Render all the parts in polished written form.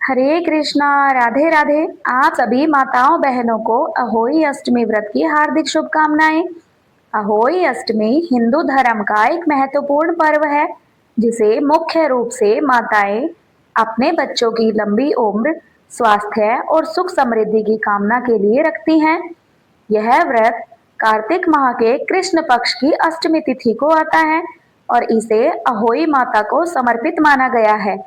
हरे कृष्णा। राधे राधे। आप सभी माताओं बहनों को अहोई अष्टमी व्रत की हार्दिक शुभकामनाएं। अहोई अष्टमी हिंदू धर्म का एक महत्वपूर्ण पर्व है जिसे मुख्य रूप से माताएं अपने बच्चों की लंबी उम्र, स्वास्थ्य और सुख समृद्धि की कामना के लिए रखती हैं। यह व्रत कार्तिक माह के कृष्ण पक्ष की अष्टमी तिथि को आता है और इसे अहोई माता को समर्पित माना गया है।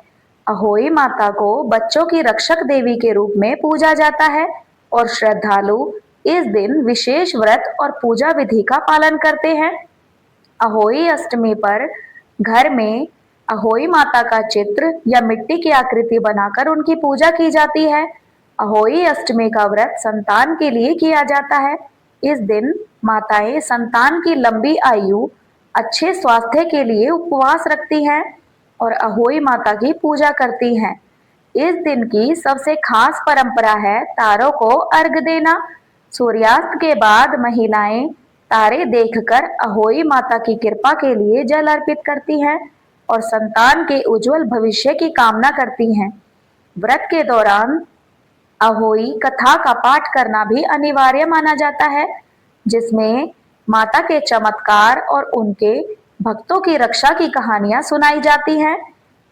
अहोई माता को बच्चों की रक्षक देवी के रूप में पूजा जाता है और श्रद्धालु इस दिन विशेष व्रत और पूजा विधि का पालन करते हैं। अहोई अष्टमी पर घर में अहोई माता का चित्र या मिट्टी की आकृति बनाकर उनकी पूजा की जाती है। अहोई अष्टमी का व्रत संतान के लिए किया जाता है। इस दिन माताएं संतान की लंबी आयु, अच्छे स्वास्थ्य के लिए उपवास रखती हैं और अहोई माता की पूजा करती हैं। इस दिन की सबसे खास परंपरा है तारों को अर्घ देना। सूर्यास्त के बाद महिलाएं तारे देखकर अहोई माता की कृपा के लिए जल अर्पित करती हैं और संतान के उज्जवल भविष्य की कामना करती हैं। व्रत के दौरान अहोई कथा का पाठ करना भी अनिवार्य माना जाता है, जिसमें माता के चमत्कार और उनके भक्तों की रक्षा की कहानियां सुनाई जाती हैं।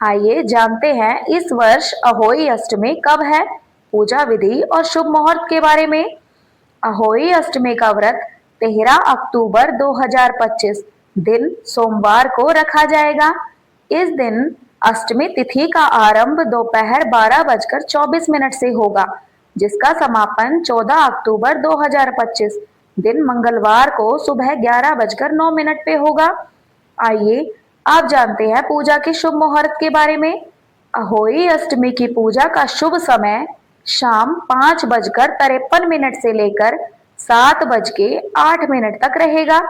आइए जानते हैं इस वर्ष अहोई अष्टमी कब है, पूजा विधि और शुभ मुहूर्त के बारे में। अहोई अष्टमी का व्रत 13 अक्टूबर 2025 दिन सोमवार को रखा जाएगा। इस दिन अष्टमी तिथि का आरंभ दोपहर 12:24 से होगा, जिसका समापन 14 अक्टूबर 2025 दिन मंगलवार को सुबह 11:09 पे होगा। आइए आप जानते हैं पूजा के शुभ मुहूर्त के बारे में। अहोई अष्टमी की पूजा का शुभ समय शाम 5:53 से लेकर 7:08 तक रहेगा।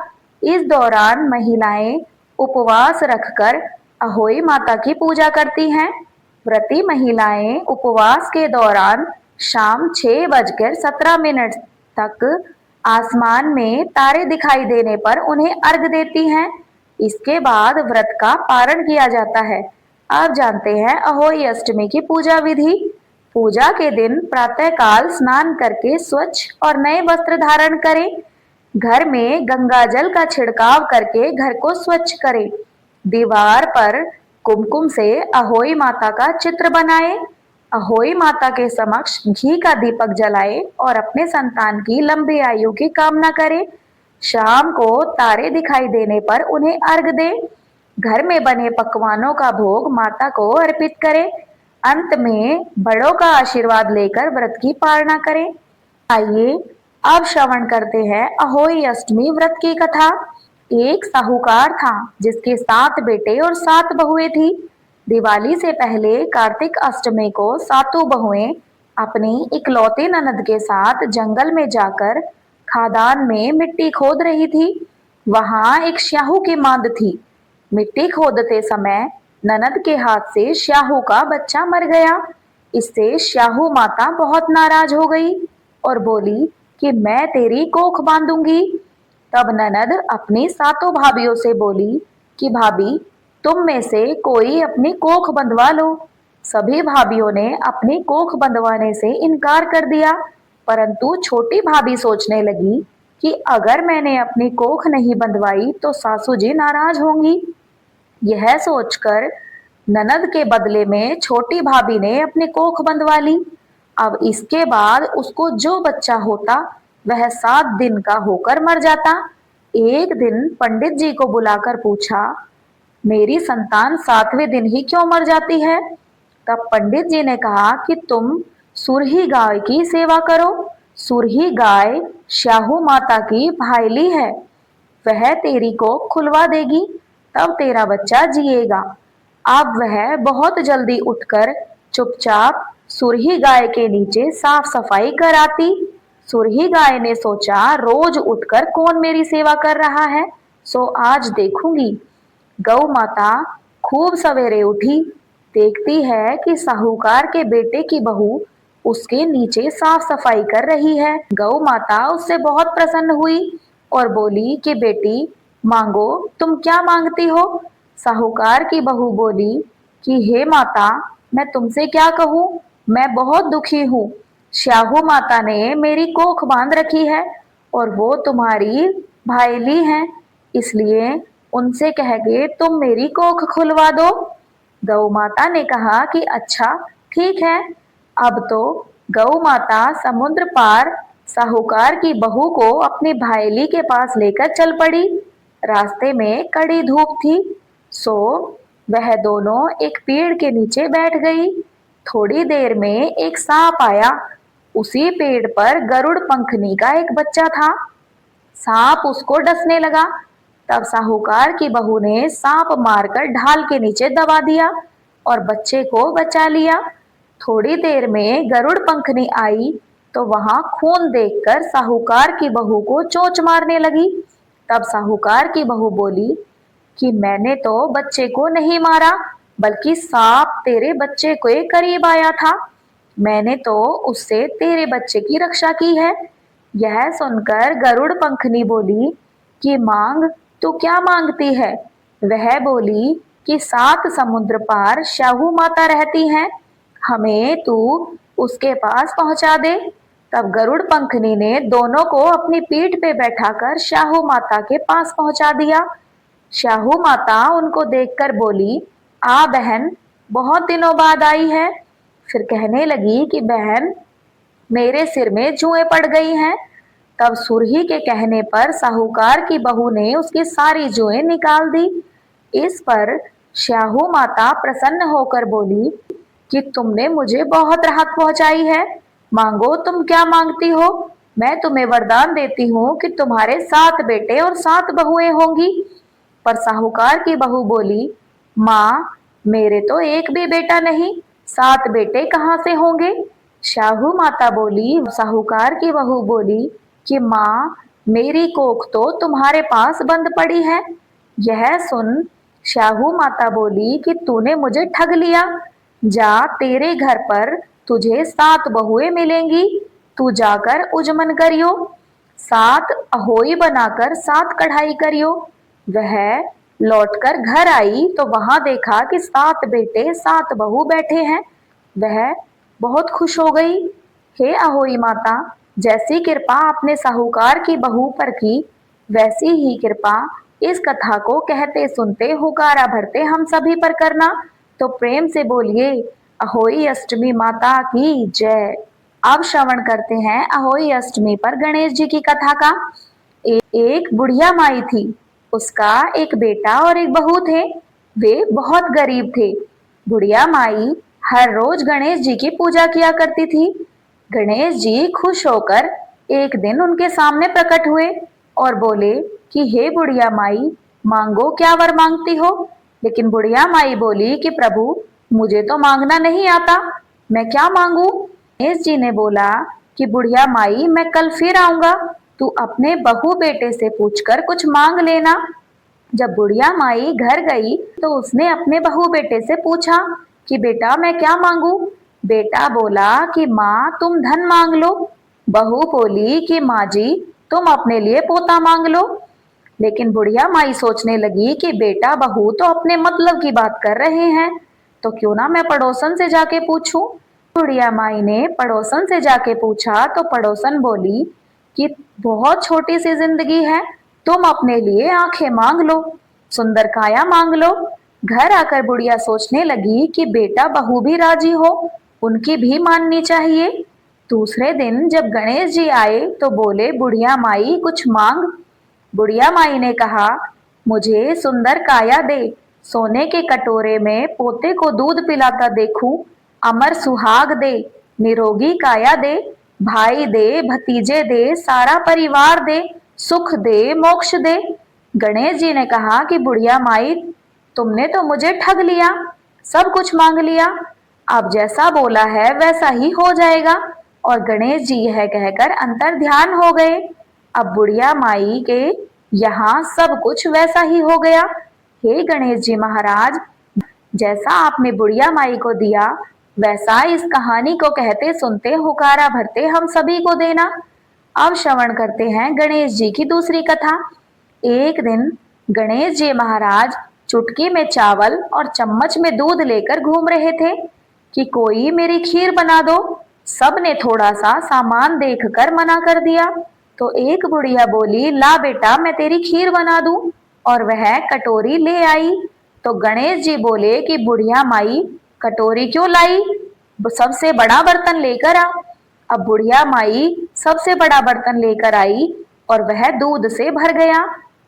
इस दौरान महिलाएं उपवास रखकर अहोई माता की पूजा करती हैं। व्रती महिलाएं उपवास के दौरान शाम 6:17 तक आसमान में तारे दिखाई देने पर उन्हें अर्घ देती हैं। इसके बाद व्रत का पारण किया जाता है। अब जानते हैं अहोई अष्टमी की पूजा विधि। पूजा के दिन प्रातःकाल स्नान करके स्वच्छ और नए वस्त्र धारण करें। घर में गंगा जल का छिड़काव करके घर को स्वच्छ करें। दीवार पर कुमकुम से अहोई माता का चित्र बनाएं। अहोई माता के समक्ष घी का दीपक जलाएं और अपने संतान की लंबी आयु की कामना करें। शाम को तारे दिखाई देने पर उन्हें अर्घ दें। घर में बने पकवानों का भोग माता को अर्पित करें। अंत में बड़ों का आशीर्वाद लेकर व्रत की पालना करें। आइए अब श्रवण करते हैं अहोई अष्टमी व्रत की कथा। एक साहूकार था जिसके 7 बेटे और 7 बहुएं थी। दिवाली से पहले कार्तिक अष्टमी को सातों बहुएं अपनी इकलौती ननद के साथ जंगल में जाकर खादान में मिट्टी खोद रही थी। वहां एक स्याहू की मांद थी। मिट्टी खोदते समय ननद के हाथ से स्याहू का बच्चा मर गया। इससे स्याहू माता बहुत नाराज हो गई और बोली कि मैं तेरी कोख बांधूंगी। तब ननद अपनी सातों भाभियों से बोली कि भाभी, तुम में से कोई अपनी कोख बंधवा लो। सभी भाभियों ने अपनी कोख बंधवाने से इनकार कर दिया, परंतु छोटी भाभी सोचने लगी कि अगर मैंने अपनी कोख नहीं बंधवाई तो सासू जी नाराज होंगी। यह सोचकर ननद के बदले में छोटी भाभी ने अपनी कोख बंधवा ली। अब इसके बाद उसको जो बच्चा होता वह 7 दिन का होकर मर जाता। एक दिन पंडित जी को बुलाकर पूछा, मेरी संतान 7वें दिन ही क्यों मर जाती है? तब पंडित जी ने कहा कि तुम सुरही गाय की सेवा करो। सुरही गाय स्याहू माता की भाईली है, वह तेरी को खुलवा देगी, तब तेरा बच्चा जिएगा। अब वह बहुत जल्दी उठकर चुपचाप सुरही गाय के नीचे साफ सफाई कर आती। सुरही गाय ने सोचा रोज उठकर कौन मेरी सेवा कर रहा है, सो आज देखूंगी। गौ माता खूब सवेरे उठी, देखती है कि साहूकार के बेटे की बहू उसके नीचे साफ सफाई कर रही है। गौ माता उससे बहुत प्रसन्न हुई और बोली कि बेटी मांगो, तुम क्या मांगती हो? साहूकार की बहू बोली कि हे माता, मैं तुमसे क्या कहूँ, मैं बहुत दुखी हूँ। श्याहू माता ने मेरी कोख बांध रखी है और वो तुम्हारी भाईली हैं, इसलिए उनसे कह के तुम मेरी कोख खुलवा दो। गौ माता ने कहा कि अच्छा ठीक है। अब तो गौ माता समुद्र पार साहूकार की बहू को अपनी भाईली के पास लेकर चल पड़ी। रास्ते में कड़ी धूप थी, सो वह दोनों एक पेड़ के नीचे बैठ गई। थोड़ी देर में एक सांप आया। उसी पेड़ पर गरुड़ पंखनी का एक बच्चा था। सांप उसको डसने लगा। तब साहूकार की बहू ने सांप मारकर ढाल के नीचे दबा दिया और बच्चे को बचा लिया। थोड़ी देर में गरुड़ पंखनी आई तो वहां खून देखकर साहूकार की बहू को चोंच मारने लगी। तब साहूकार की बहू बोली कि मैंने तो बच्चे को नहीं मारा, बल्कि सांप तेरे बच्चे के करीब आया था। मैंने तो उससे तेरे बच्चे की रक्षा की है। यह सुनकर गरुड़ पंखनी बोली कि मांग, तू क्या मांगती है? वह बोली कि 7 समुद्र पार श्याहू माता रहती हैं, हमें तू उसके पास पहुंचा दे। तब गरुड़ पंखनी ने दोनों को अपनी पीठ पे बैठाकर श्याहू माता के पास पहुंचा दिया। श्याहू माता उनको देखकर बोली, आ बहन, बहुत दिनों बाद आई है। फिर कहने लगी कि बहन, मेरे सिर में जुएं पड़ गई हैं। तब सुरही के कहने पर साहूकार की बहू ने उसकी सारी जुएं निकाल दी। इस पर श्याहू माता प्रसन्न होकर बोली कि तुमने मुझे बहुत राहत पहुंचाई है। मांगो, तुम क्या मांगती हो? मैं तुम्हें वरदान देती हूँ कि तुम्हारे 7 बेटे और 7 बहुएं होंगी। पर साहूकार की बहू बोली, माँ, मेरे तो एक भी बेटा नहीं, 7 बेटे कहाँ से होंगे? शाहू माता बोली, साहूकार की बहू बोली कि माँ, मेरी कोख तो तुम्हारे पास बंद पड़ी है। यह सुन शाहू माता बोली कि तूने मुझे ठग लिया। जा, तेरे घर पर तुझे 7 बहुएं मिलेंगी। तू जाकर उजमन करियो, 7 अहोई बनाकर 7 कढ़ाई करियो। वह लौटकर घर आई तो वहां देखा कि 7 बेटे 7 बहू बैठे हैं। वह बहुत खुश हो गई। हे अहोई माता, जैसी कृपा आपने साहूकार की बहू पर की, वैसी ही कृपा इस कथा को कहते सुनते हुकारा भरते हम सभी पर करना। तो प्रेम से बोलिए, अहोई अष्टमी माता की जय। अब श्रवण करते हैं अहोई अष्टमी पर गणेश जी की कथा का। एक बुढ़िया माई थी, उसका एक बेटा और एक बहू थे। वे बहुत गरीब थे। बुढ़िया माई हर रोज गणेश जी की पूजा किया करती थी। गणेश जी खुश होकर एक दिन उनके सामने प्रकट हुए और बोले कि हे बुढ़िया माई, मांगो, क्या वर मांगती हो? लेकिन बुढ़िया माई बोली कि प्रभु, मुझे तो मांगना नहीं आता, मैं क्या मांगू? गणेश जी ने बोला कि बुढ़िया माई, मैं कल फिर आऊंगा, तू अपने बहू बेटे से पूछकर कुछ मांग लेना। जब बुढ़िया माई घर गई तो उसने अपने बहू बेटे से पूछा कि बेटा, मैं क्या मांगू? बेटा बोला कि माँ, तुम धन मांग लो। बहू बोली कि माँ जी, तुम अपने लिए पोता मांग लो। लेकिन बुढ़िया माई सोचने लगी कि बेटा बहू तो अपने मतलब की बात कर रहे हैं, तो क्यों ना मैं पड़ोसन से जाके पूछूं। बुढ़िया माई ने पड़ोसन से जाके पूछा तो पड़ोसन बोली कि बहुत छोटी सी जिंदगी है, तुम अपने लिए आंखें मांग लो, सुंदर काया मांग लो। घर आकर बुढ़िया सोचने लगी कि बेटा बहू भी राजी हो, उनकी भी माननी चाहिए। दूसरे दिन जब गणेश जी आए तो बोले, बुढ़िया माई कुछ मांग। बुढ़िया माई ने कहा, मुझे सुंदर काया दे, सोने के कटोरे में पोते को दूध पिलाता देखूं, अमर सुहाग दे, निरोगी काया दे, भाई दे, भतीजे दे, सारा परिवार दे, सुख दे, मोक्ष दे। गणेश जी ने कहा कि बुढ़िया माई, तुमने तो मुझे ठग लिया, सब कुछ मांग लिया, अब जैसा बोला है वैसा ही हो जाएगा। और गणेश जी यह कहकर अंतर ध्यान हो गए। अब बुढ़िया माई के यहाँ सब कुछ वैसा ही हो गया। हे गणेश जी महाराज, जैसा आपने बुढ़िया माई को दिया, वैसा इस कहानी को कहते सुनते हुकारा भरते हम सभी को देना। अब श्रवण करते हैं गणेश जी की दूसरी कथा। एक दिन गणेश जी महाराज चुटकी में चावल और चम्मच में दूध लेकर घूम रहे थे। कि कोई मेरी खीर बना दो। सब ने थोड़ा सा सामान देखकर मना कर दिया। तो एक बुढ़िया बोली, ला बेटा मैं तेरी खीर बना दूं। और वह कटोरी ले आई। तो गणेश जी बोले कि बुढ़िया माई, कटोरी क्यों लाई, सबसे बड़ा बर्तन लेकर आ। अब बुढ़िया माई सबसे बड़ा बर्तन लेकर आई और वह दूध से भर गया।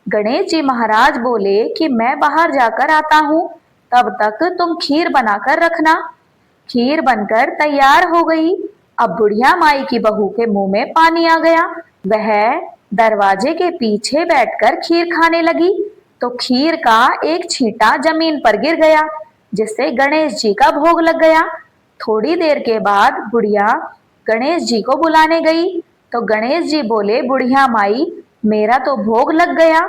गणेश जी महाराज बोले कि मैं बाहर जाकर आता हूँ, तब तक तुम खीर बनाकर रखना। खीर बनकर तैयार हो गई। अब बुढ़िया माई की बहू के मुंह में पानी आ गया। वह दरवाजे के पीछे बैठकर खीर खाने लगी। तो खीर का एक छींटा जमीन पर गिर गया, जिससे गणेश जी का भोग लग गया। थोड़ी देर के बाद बुढ़िया गणेश जी को बुलाने गई। तो गणेश जी बोले, बुढ़िया माई मेरा तो भोग लग गया।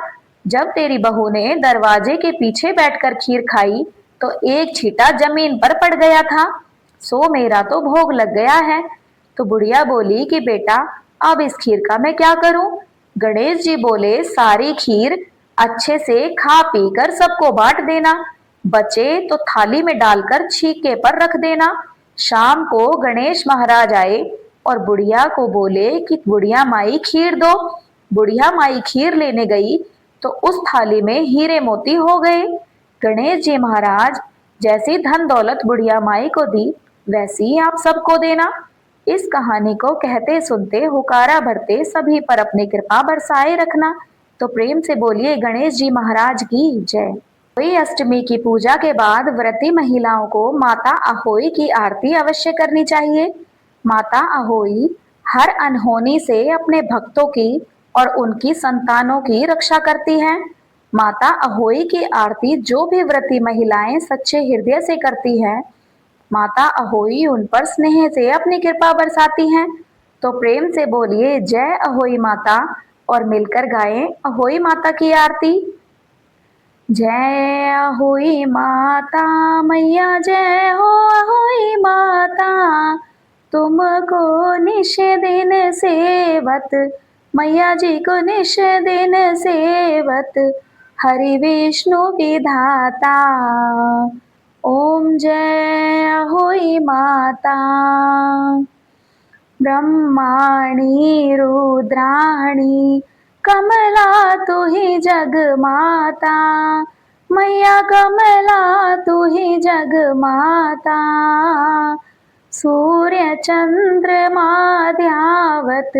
जब तेरी बहू ने दरवाजे के पीछे बैठकर खीर खाई तो एक छींटा जमीन पर पड़ गया था, सो मेरा तो भोग लग गया है। तो बुढ़िया बोली कि बेटा अब इस खीर का मैं क्या करूं। गणेश जी बोले, सारी खीर अच्छे से खा पी कर सबको बांट देना, बचे तो थाली में डालकर छीके पर रख देना। शाम को गणेश महाराज आए और बुढ़िया को बोले कि बुढ़िया माई खीर दो। बुढ़िया माई खीर लेने गई तो उस थाली में हीरे मोती हो गए। गणेश जी महाराज जैसी धन दौलत बुढ़िया माई को दी, वैसी आप सबको देना। इस कहानी को कहते सुनते हुकारा भरते सभी पर अपनी कृपा बरसाए रखना। तो प्रेम से बोलिए गणेश जी महाराज की जय। अहोई अष्टमी की पूजा के बाद व्रती महिलाओं को माता अहोई की आरती अवश्य करनी चाहिए। माता अहोई हर अनहोनी से अपने भक्तों की और उनकी संतानों की रक्षा करती हैं। माता अहोई की आरती जो भी व्रती महिलाएं सच्चे हृदय से करती हैं, माता अहोई उन पर स्नेह से अपनी कृपा बरसाती हैं। तो प्रेम से बोलिए जय अहोई माता और मिलकर गाएं अहोई माता की आरती। जय अहोई माता मैया जय हो अहोई माता, तुमको निश दिन सेवत, मैया जी को निश दिन सेवत, हरि विष्णु विधाता। ओम जय अहोई माता। ब्रह्माणी रुद्राणी कमला तू ही जग माता, मैया कमला तू ही जग माता। सूर्य चंद्रमा ध्यावत,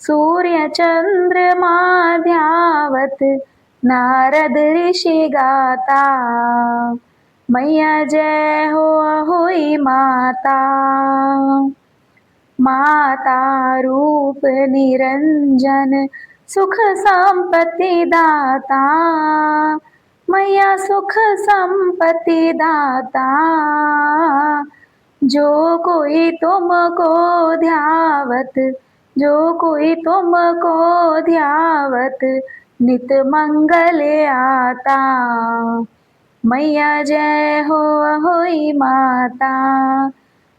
सूर्य चंद्रमा ध्यावत, नारद ऋषि गाता। मैया जय हो अहोई माता। माता रूप निरंजन सुख संपत्ति दाता, मैया सुख संपत्ति दाता। जो कोई तुमको ध्यावत, जो कोई तुमको ध्यावत, नित मंगल आता। मैया जय हो अहोई माता।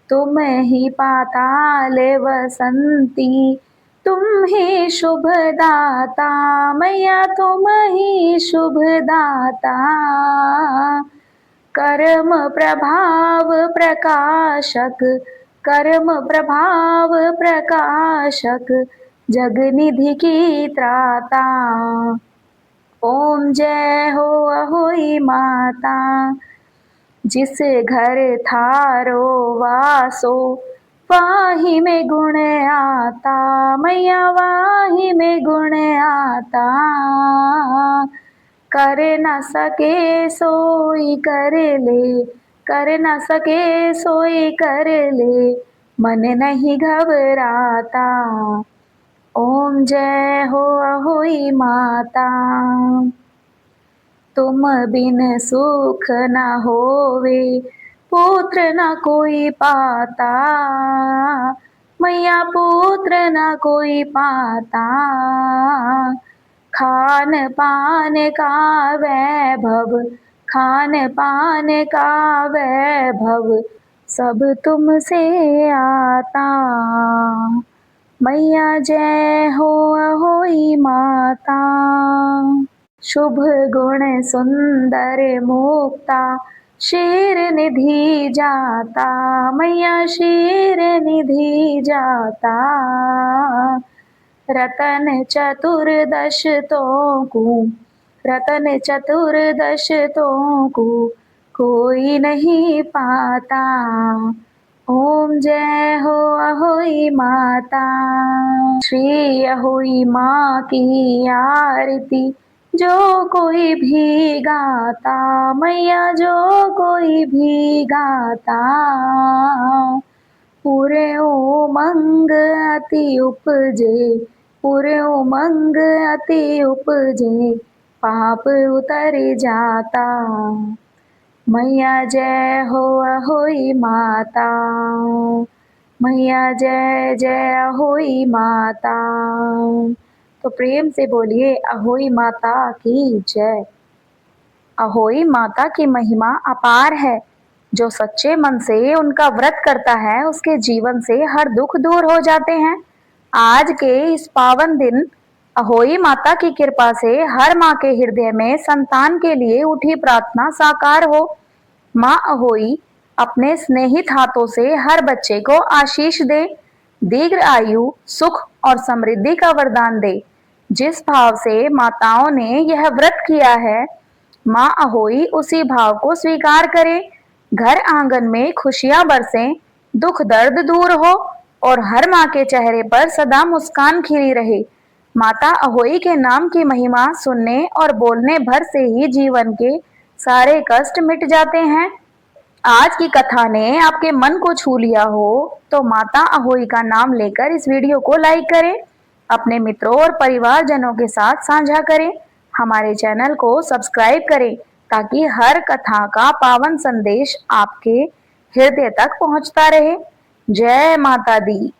तुम ही पाताल वसंती, तुम ही शुभ दाता, मैया तुम ही शुभ दाता। कर्म प्रभाव प्रकाशक, कर्म प्रभाव प्रकाशक, जग निधि की त्राता। ओम जय हो अहोई माता। जिस घर थारो वासो, वाही में गुण आता, मैया वाही में गुण आता। कर न सके सोई कर ले, कर न सके सोई कर ले, मन नहीं घबराता। ओम जय हो अहोई माता। तुम बिन सुख न होवे, पुत्र न कोई पाता, मैया पुत्र न कोई पाता। खान पान का वैभव, खान पान का वैभव, सब तुमसे आता। मैया जय हो अहोई माता। शुभ गुण सुंदर मुक्ता, शेर निधि जाता, मैया शेर निधि जाता। रतन चतुर्दश तोंकू, रतन चतुर्दश तोंकू कोई नहीं पाता। ओम जय हो अहोई माता। श्री अहोई माँ की आरती जो कोई भी गाता, मैया जो कोई भी गाता। पूरे उमंग अति उपजे, पूरे उमंग अति उपजे, पाप उतर जाता। मैया जय हो अहोई माता, मैया जय जय अहोई माता। तो प्रेम से बोलिए अहोई माता की जय। अहोई माता की महिमा अपार है। जो सच्चे मन से उनका व्रत करता है उसके जीवन से हर दुख दूर हो जाते हैं। आज के इस पावन दिन अहोई माता की कृपा से हर माँ के हृदय में संतान के लिए उठी प्रार्थना साकार हो। माँ अहोई अपने स्नेहित हाथों से हर बच्चे को आशीष दे, दीर्घ आयु, सुख और समृद्धि का वरदान दे। जिस भाव से माताओं ने यह व्रत किया है, माँ अहोई उसी भाव को स्वीकार करे। घर आंगन में खुशियां बरसें, दुख दर्द दूर हो और हर माँ के चेहरे पर सदा मुस्कान खिली रहे। माता अहोई के नाम की महिमा सुनने और बोलने भर से ही जीवन के सारे कष्ट मिट जाते हैं। आज की कथा ने आपके मन को छू लिया हो तो माता अहोई का नाम लेकर इस वीडियो को लाइक करें, अपने मित्रों और परिवारजनों के साथ साझा करें, हमारे चैनल को सब्सक्राइब करें ताकि हर कथा का पावन संदेश आपके हृदय तक पहुंचता रहे। जय माता दी।